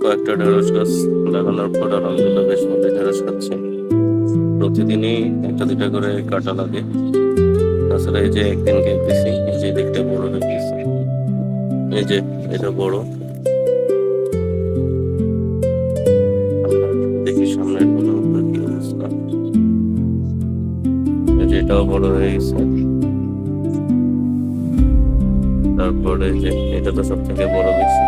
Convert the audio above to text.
কয়েকটা ঢেঁড়স গাছ লাগানোর পর আলহামদুলিল্লাহ বেশ ভালোই ঢেঁড়স খাচ্ছে। প্রতিদিনই একটা দুটা করে কাটা লাগে। তাছাড়া এই যে একদিন গ্যাপ দিছি, এই যে দিকটা বড় হয়ে গেছে, এই যে এটা বড়। দেখি সামনের গুলো কি অবস্থা। এই যে এটাও বড় হয়ে গেছে। তারপরে যে এটা তো সব থেকে বড় বেশি।